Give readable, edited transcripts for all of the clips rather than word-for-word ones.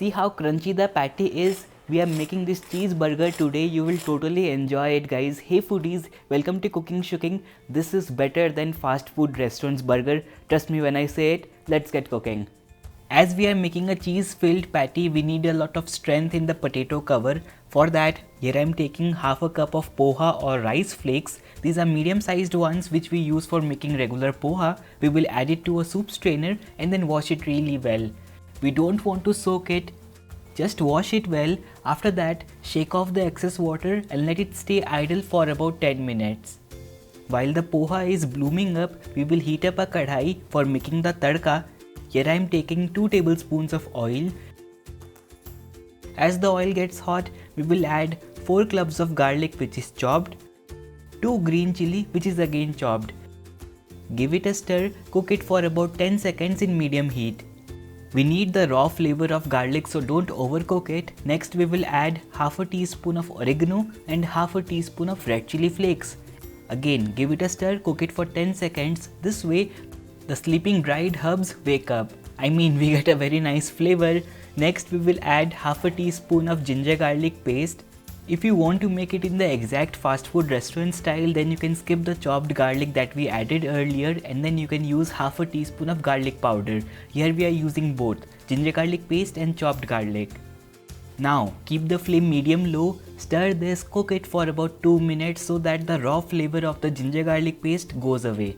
See how crunchy the patty is. We are making this cheeseburger today. You will totally enjoy it, guys. Hey foodies, welcome to Cooking Shooking. This is better than fast food restaurants burger. Trust me when I say it. Let's get cooking. As we are making a cheese filled patty, we need a lot of strength in the potato cover. For that, here I am taking half a cup of poha or rice flakes. These are medium sized ones which we use for making regular poha. We will add it to a soup strainer and then wash it really well. We don't want to soak it, just wash it well. After that, shake off the excess water and let it stay idle for about 10 minutes. While the poha is blooming up, we will heat up a kadhai for making the tadka. Here I am taking 2 tablespoons of oil. As the oil gets hot, we will add 4 cloves of garlic which is chopped, 2 green chili which is again chopped. Give it a stir, cook it for about 10 seconds in medium heat. We need the raw flavor of garlic, so don't overcook it. Next we will add half a teaspoon of oregano and half a teaspoon of red chili flakes. Again give it a stir, cook it for 10 seconds. This way the sleeping dried herbs wake up. We get a very nice flavor. Next we will add half a teaspoon of ginger garlic paste. If you want to make it in the exact fast food restaurant style, then you can skip the chopped garlic that we added earlier and then you can use half a teaspoon of garlic powder. Here we are using both ginger garlic paste and chopped garlic. Now keep the flame medium low, stir this, cook it for about 2 minutes so that the raw flavor of the ginger garlic paste goes away.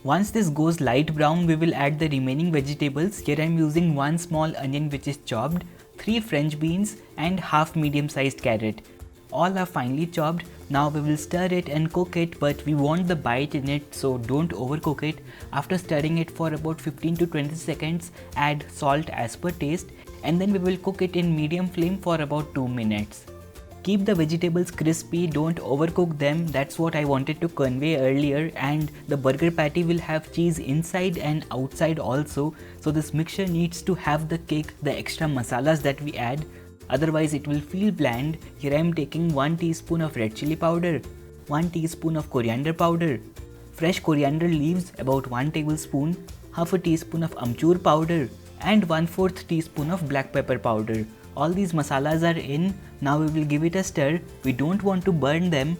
Once this goes light brown, we will add the remaining vegetables. Here I am using 1 small onion which is chopped, 3 French beans and half medium sized carrot. All are finely chopped. Now we will stir it and cook it, but we want the bite in it, so don't overcook it. After stirring it for about 15 to 20 seconds, add salt as per taste and then we will cook it in medium flame for about 2 minutes. Keep the vegetables crispy, don't overcook them. That's what I wanted to convey earlier, and the burger patty will have cheese inside and outside also, so this mixture needs to have the kick, the extra masalas that we add, otherwise it will feel bland. Here I am taking 1 teaspoon of red chili powder, 1 teaspoon of coriander powder, fresh coriander leaves about 1 tablespoon, half a teaspoon of amchur powder and 1/4 teaspoon of black pepper powder. All these masalas are in. Now we will give it a stir. We don't want to burn them,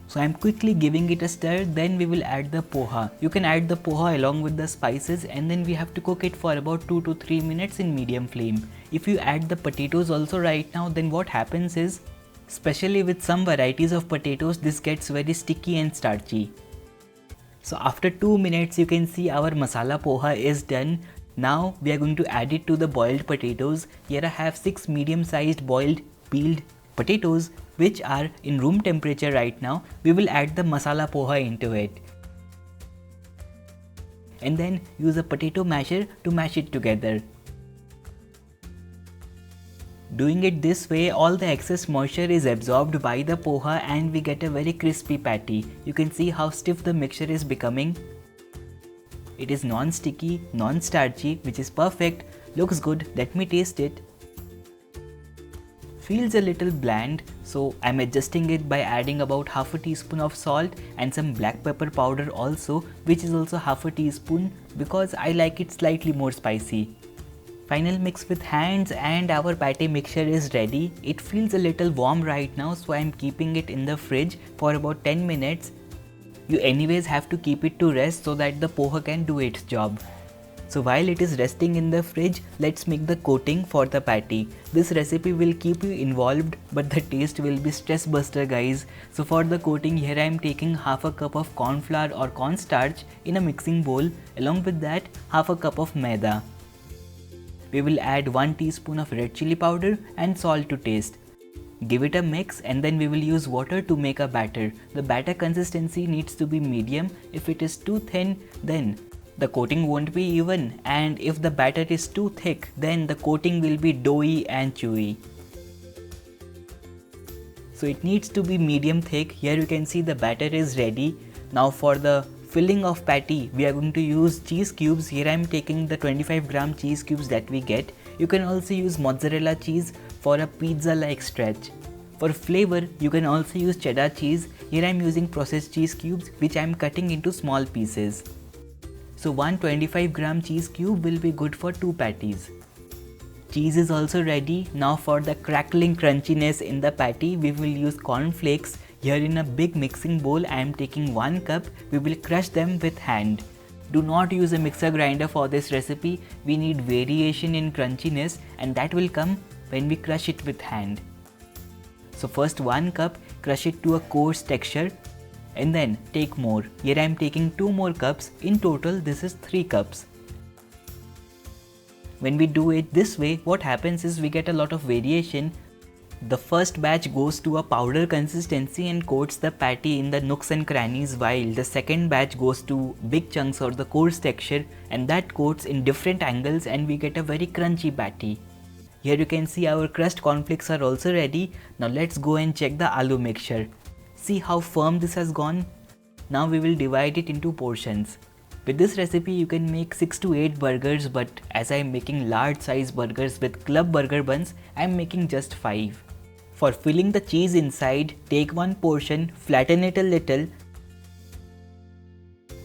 so I am quickly giving it a stir. Then we will add the poha. You can add the poha along with the spices and then we have to cook it for about 2 to 3 minutes in medium flame. If you add the potatoes also right now, then what happens is, especially with some varieties of potatoes, this gets very sticky and starchy. So after 2 minutes you can see our masala poha is done. Now we are going to add it to the boiled potatoes. Here I have 6 medium sized boiled peeled potatoes which are in room temperature right now. We will add the masala poha into it and then use a potato masher to mash it together. Doing it this way, all the excess moisture is absorbed by the poha and we get a very crispy patty. You can see how stiff the mixture is becoming. It is non-sticky, non-starchy, which is perfect. Looks good. Let me taste it. Feels a little bland, so I'm adjusting it by adding about half a teaspoon of salt and some black pepper powder also, which is also half a teaspoon because I like it slightly more spicy. Final mix with hands and our patty mixture is ready. It feels a little warm right now, so I'm keeping it in the fridge for about 10 minutes. You anyways have to keep it to rest so that the poha can do its job. So while it is resting in the fridge, let's make the coating for the patty. This recipe will keep you involved, but the taste will be stress buster, guys. So for the coating, here I am taking half a cup of corn flour or cornstarch in a mixing bowl. Along with that, half a cup of maida. We will add 1 teaspoon of red chili powder and salt to taste. Give it a mix and then we will use water to make a batter. The batter consistency needs to be medium. If it is too thin, then the coating won't be even, and if the batter is too thick, then the coating will be doughy and chewy. So it needs to be medium thick. Here you can see the batter is ready. Now for the filling of patty, we are going to use cheese cubes. Here I am taking the 25-gram cheese cubes that we get. You can also use mozzarella cheese for a pizza-like stretch. For flavor, you can also use cheddar cheese. Here I am using processed cheese cubes which I am cutting into small pieces. So one 25-gram cheese cube will be good for 2 patties. Cheese is also ready. Now for the crackling crunchiness in the patty, we will use cornflakes. Here in a big mixing bowl, I am taking 1 cup. We will crush them with hand. Do not use a mixer grinder for this recipe. We need variation in crunchiness, and that will come when we crush it with hand. So first 1 cup, crush it to a coarse texture, and then take more. Here I am taking 2 more cups. In total this is 3 cups. When we do it this way, what happens is we get a lot of variation. The first batch goes to a powder consistency and coats the patty in the nooks and crannies, while the second batch goes to big chunks or the coarse texture, and that coats in different angles, and we get a very crunchy patty. Here you can see our crushed cornflakes are also ready. Now let's go and check the aloo mixture. See how firm this has gone? Now we will divide it into portions. With this recipe you can make 6 to 8 burgers, but as I am making large size burgers with club burger buns, I am making just 5. For filling the cheese inside, take 1 portion, flatten it a little.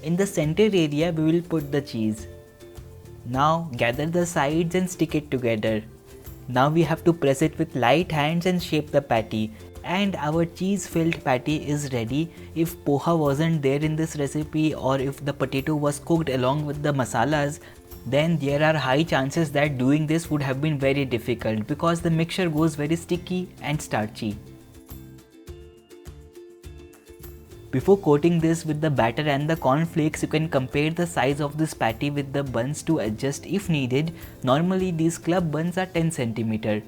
In the center area we will put the cheese. Now gather the sides and stick it together. Now we have to press it with light hands and shape the patty. And our cheese filled patty is ready. If poha wasn't there in this recipe, or if the potato was cooked along with the masalas, then there are high chances that doing this would have been very difficult because the mixture goes very sticky and starchy. Before coating this with the batter and the cornflakes, you can compare the size of this patty with the buns to adjust if needed. Normally these club buns are 10 cm.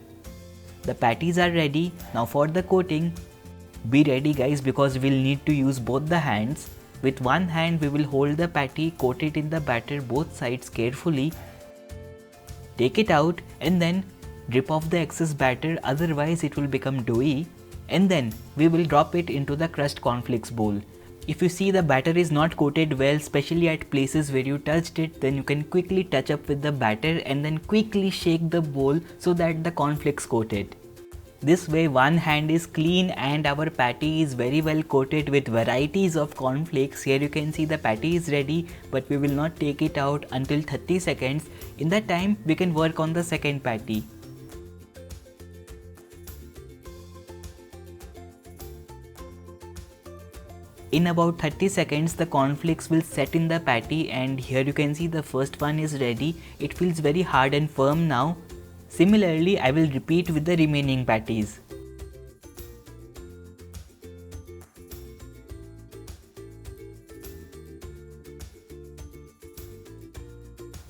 The patties are ready. Now for the coating, be ready guys, because we'll need to use both the hands. With one hand we will hold the patty, coat it in the batter both sides carefully. Take it out and then drip off the excess batter, otherwise it will become doughy. And then we will drop it into the crushed cornflakes bowl. If you see the batter is not coated well, especially at places where you touched it, then you can quickly touch up with the batter and then quickly shake the bowl so that the cornflakes coat it. This way one hand is clean and our patty is very well coated with varieties of cornflakes. Here you can see the patty is ready, but we will not take it out until 30 seconds. In that time we can work on the second patty. In about 30 seconds the cornflakes will set in the patty, and here you can see the first one is ready. It feels very hard and firm now. Similarly, I will repeat with the remaining patties.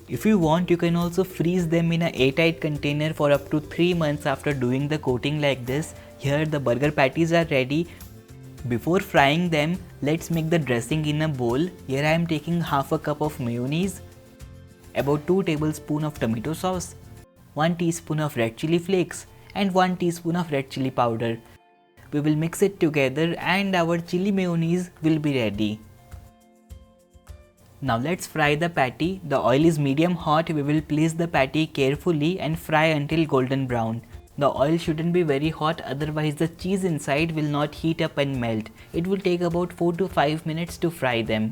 If you want, you can also freeze them in an airtight container for up to 3 months after doing the coating like this. Here the burger patties are ready. Before frying them, let's make the dressing in a bowl. Here I am taking half a cup of mayonnaise, about 2 tablespoons of tomato sauce, 1 teaspoon of red chili flakes and 1 teaspoon of red chili powder. We will mix it together and our chili mayonnaise will be ready. Now let's fry the patty. The oil is medium hot. We will place the patty carefully and fry until golden brown. The oil shouldn't be very hot, otherwise the cheese inside will not heat up and melt. It will take about 4 to 5 minutes to fry them.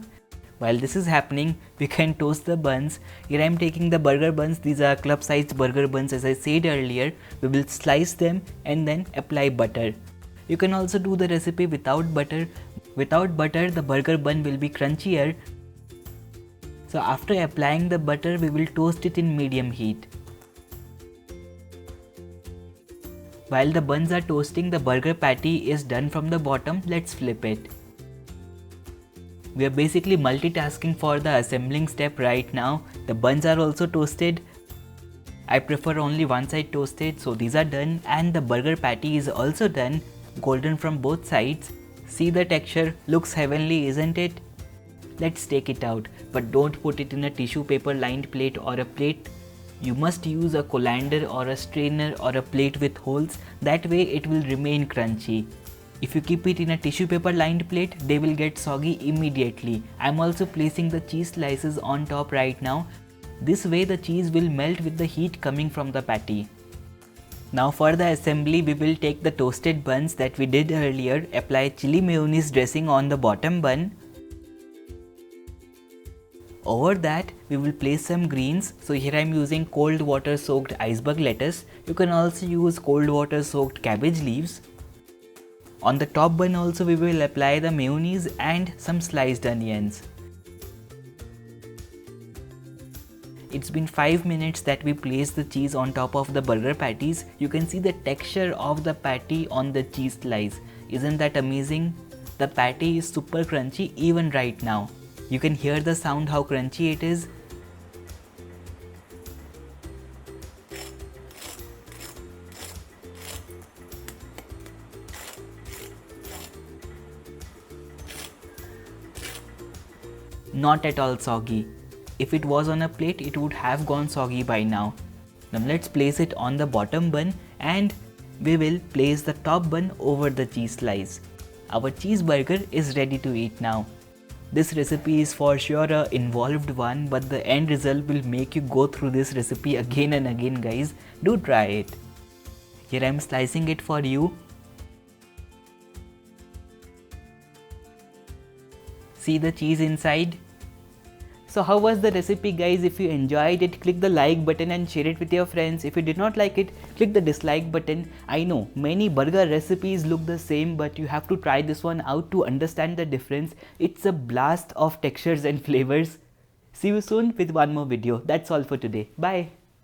While this is happening, we can toast the buns. Here I am taking the burger buns. These are club sized burger buns as I said earlier. We will slice them and then apply butter. You can also do the recipe without butter. Without butter, the burger bun will be crunchier. So after applying the butter, we will toast it in medium heat. While the buns are toasting, the burger patty is done from the bottom. Let's flip it. We are basically multitasking for the assembling step right now. The buns are also toasted. I prefer only one side toasted, so these are done, and the burger patty is also done, golden from both sides. See the texture, looks heavenly, isn't it? Let's take it out, but don't put it in a tissue paper lined plate or a plate. You must use a colander or a strainer or a plate with holes, that way it will remain crunchy. If you keep it in a tissue paper lined plate, they will get soggy immediately. I am also placing the cheese slices on top right now. This way the cheese will melt with the heat coming from the patty. Now for the assembly, we will take the toasted buns that we did earlier, apply chili mayonnaise dressing on the bottom bun. Over that, we will place some greens. So here I am using cold water soaked iceberg lettuce. You can also use cold water soaked cabbage leaves. On the top bun also we will apply the mayonnaise and some sliced onions. It's been 5 minutes that we placed the cheese on top of the burger patties. You can see the texture of the patty on the cheese slice. Isn't that amazing? The patty is super crunchy even right now. You can hear the sound how crunchy it is. Not at all soggy. If it was on a plate, it would have gone soggy by now. Now let's place it on the bottom bun and we will place the top bun over the cheese slice. Our cheeseburger is ready to eat now. This recipe is for sure a involved one, but the end result will make you go through this recipe again and again, guys. Do try it. Here I am slicing it for you. See the cheese inside? So how was the recipe, guys? If you enjoyed it, click the like button and share it with your friends. If you did not like it, click the dislike button. I know many burger recipes look the same, but you have to try this one out to understand the difference. It's a blast of textures and flavors. See you soon with one more video. That's all for today. Bye.